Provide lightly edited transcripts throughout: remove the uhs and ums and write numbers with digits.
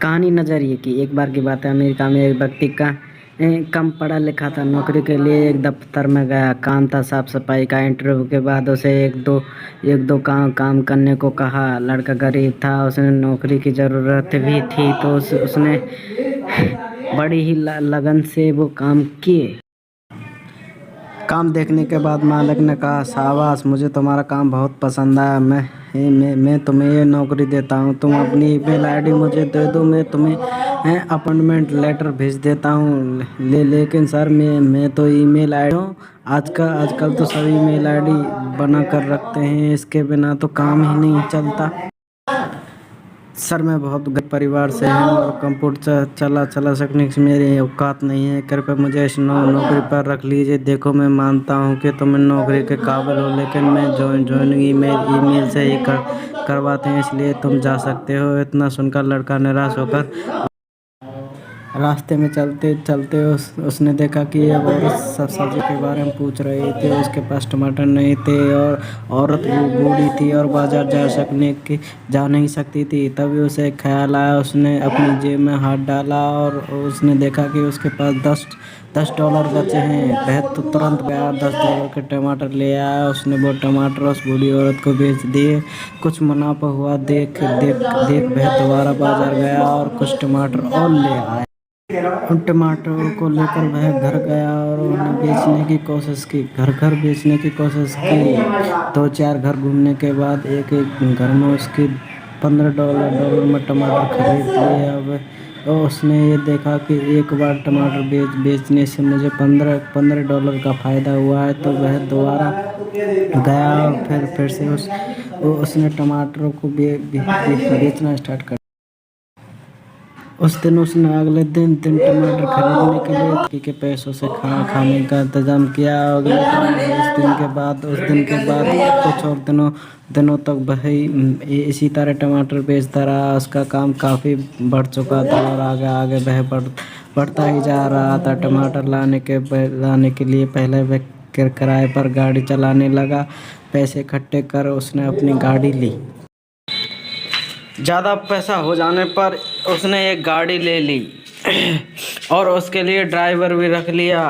कहानी नज़रिए की। एक बार की बात है, अमेरिका में एक व्यक्ति का कम पढ़ा लिखा था। नौकरी के लिए एक दफ्तर में गया। काम था साफ सफाई का। इंटरव्यू के बाद उसे एक दो काम करने को कहा। लड़का गरीब था, उसे नौकरी की ज़रूरत भी थी, तो उसने बड़ी ही लगन से वो काम किए। काम देखने के बाद मालिक ने कहा, शाबाश, मुझे तुम्हारा काम बहुत पसंद आया। मैं तुम्हें ये नौकरी देता हूँ। तुम अपनी ईमेल आईडी मुझे दे दो, मैं तुम्हें अपॉइंटमेंट लेटर भेज देता हूँ। लेकिन सर, मैं तो ईमेल आईडी हूँ। आजकल तो सभी ईमेल आईडी बना कर रखते हैं, इसके बिना तो काम ही नहीं चलता। सर, मैं बहुत गरीब परिवार से हूँ और कंप्यूटर चला सकने की मेरी औकात नहीं है। कृपया मुझे इस नौकरी पर रख लीजिए। देखो, मैं मानता हूँ कि तुम नौकरी के काबिल हो, लेकिन मैं ज्वाइनिंग ईमेल से ही करवाते हैं, इसलिए तुम जा सकते हो। इतना सुनकर लड़का निराश होकर रास्ते में चलते चलते उसने देखा कि ये औरत सब्जी के बारे में पूछ रही थी। उसके पास टमाटर नहीं थे और औरत बूढ़ी थी और बाजार जा नहीं सकती थी। तभी उसे ख्याल आया। उसने अपनी जेब में हाथ डाला और उसने देखा कि उसके पास $10 बचे हैं। वह तो तुरंत गया, $10 के टमाटर ले आया। उसने वो टमाटर उस बूढ़ी औरत को बेच दिए। कुछ मुनाफा हुआ देख वह दोबारा बाजार गया और कुछ टमाटर और ले आया। उन टमाटरों को लेकर वह घर गया और उन्हें बेचने की कोशिश की। घर बेचने की कोशिश की। 2-4 घर घूमने के बाद एक घर में उसकी $15 में टमाटर खरीद लिए। अब उसने ये देखा कि एक बार टमाटर बेचने से मुझे $15 का फ़ायदा हुआ है, तो वह दोबारा गया और फिर से उसने टमाटरों को बेचना स्टार्ट कर। उस दिन उसने अगले दिन टमाटर खरीदने के लिए बाकी के पैसों से खाने का इंतज़ाम किया। अगले उस दिन के बाद कुछ और दिनों तक वह इसी तरह टमाटर बेचता रहा। उसका काम काफ़ी बढ़ चुका था और आगे वह बढ़ता ही जा रहा था। टमाटर लाने के लिए पहले वह किराए पर गाड़ी चलाने लगा। पैसे इकट्ठे कर उसने अपनी गाड़ी ली। ज़्यादा पैसा हो जाने पर उसने एक गाड़ी ले ली और उसके लिए ड्राइवर भी रख लिया।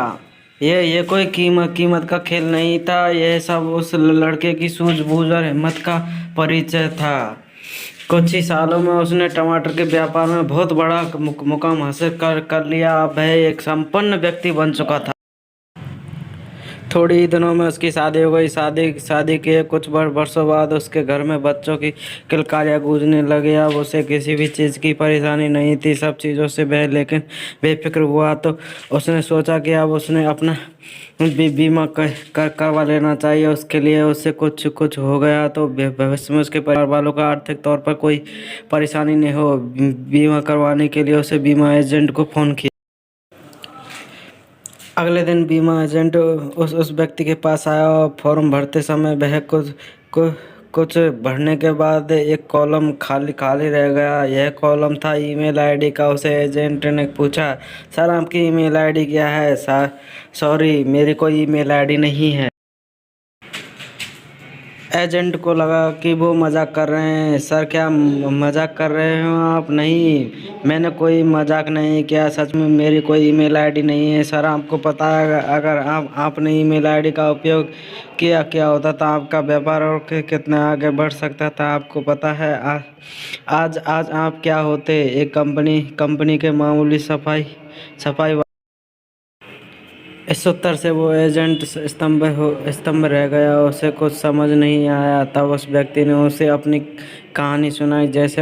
ये कोई कीमत का खेल नहीं था। यह सब उस लड़के की सूझबूझ और हिम्मत का परिचय था। कुछ ही सालों में उसने टमाटर के व्यापार में बहुत बड़ा मुकाम हासिल कर लिया। वह एक संपन्न व्यक्ति बन चुका था। थोड़े ही दिनों में उसकी शादी हो गई। शादी के कुछ वर्षों बाद उसके घर में बच्चों की किलकारियाँ गूंजने लगी। अब उसे किसी भी चीज़ की परेशानी नहीं थी, सब चीज़ों से लेकिन बेफिक्र हुआ। तो उसने सोचा कि अब उसने अपना बीमा करवा लेना चाहिए। उसके लिए उससे कुछ हो गया तो भविष्य में उसके परिवार वालों का आर्थिक तौर पर कोई परेशानी नहीं हो। बीमा करवाने के लिए उसे बीमा एजेंट को फ़ोन किया। अगले दिन बीमा एजेंट उस व्यक्ति के पास आया और फॉर्म भरते समय वह कुछ भरने के बाद एक कॉलम खाली रह गया। यह कॉलम था ईमेल आईडी का। उसे एजेंट ने पूछा, सर, आपकी ईमेल आईडी क्या है? सॉरी, मेरी कोई ईमेल आईडी नहीं है। एजेंट को लगा कि वो मजाक कर रहे हैं। सर, क्या मजाक कर रहे हो आप? नहीं, मैंने कोई मजाक नहीं किया। सच में मेरी कोई ईमेल आईडी नहीं है। सर, आपको पता है अगर आपने ईमेल आईडी का उपयोग क्या होता था, आपका व्यापार और कितना आगे बढ़ सकता था। आपको पता है आज आप क्या होते? एक कंपनी के मामूली सफाई। इस उत्तर से वो एजेंट स्तंभ रह गया। उसे कुछ समझ नहीं आया। तब उस व्यक्ति ने उसे अपनी कहानी सुनाई। जैसे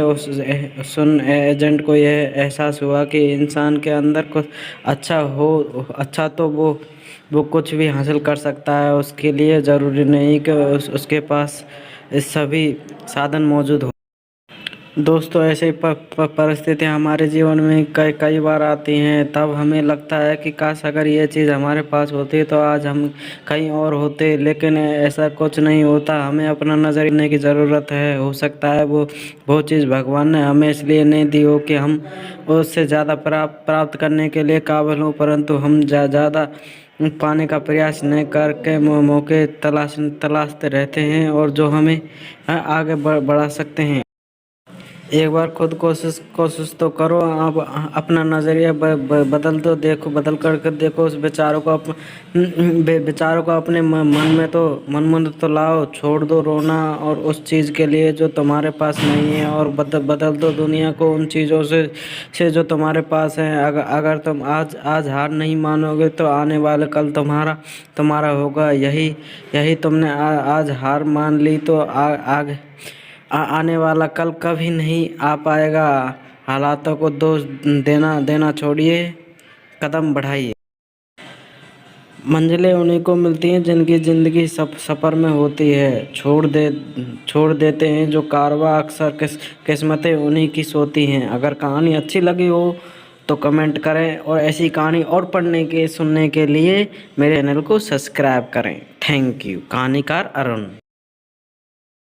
एजेंट को यह एहसास हुआ कि इंसान के अंदर कुछ अच्छा तो वो कुछ भी हासिल कर सकता है। उसके लिए ज़रूरी नहीं कि उसके पास सभी साधन मौजूद हो। दोस्तों, ऐसे परिस्थितियाँ हमारे जीवन में कई बार आती हैं। तब हमें लगता है कि काश अगर ये चीज़ हमारे पास होती तो आज हम कहीं और होते, लेकिन ऐसा कुछ नहीं होता। हमें अपना नज़र रखने की ज़रूरत है। हो सकता है वो चीज़ भगवान ने हमें इसलिए नहीं दी हो कि हम उससे ज़्यादा प्राप्त करने के लिए काबिल हों, परंतु हम ज़्यादा पाने का प्रयास नहीं करके मौके तलाशते रहते हैं और जो हमें आगे बढ़ा सकते हैं। एक बार खुद कोशिश कोशिश तो करो। आप अपना नज़रिया बदल तो देखो, बदल कर देखो। उस बेचारों को बेचारों को अपने मन में तो लाओ। छोड़ दो रोना और उस चीज़ के लिए जो तुम्हारे पास नहीं है, और बदल दो दुनिया को उन चीज़ों से जो तुम्हारे पास है। अगर तुम आज हार नहीं मानोगे तो आने वाले कल तुम्हारा होगा। यही तुमने आज हार मान ली तो आने वाला कल कभी नहीं आ पाएगा। हालातों को दोष देना छोड़िए, कदम बढ़ाइए। मंजिलें उन्हीं को मिलती हैं जिनकी ज़िंदगी सफ़र में होती है। छोड़ देते हैं जो कारवां, अक्सर किस्मतें उन्हीं की सोती हैं। अगर कहानी अच्छी लगी हो तो कमेंट करें, और ऐसी कहानी और पढ़ने के सुनने के लिए मेरे चैनल को सब्सक्राइब करें। Thank you. कहानीकार अरुण।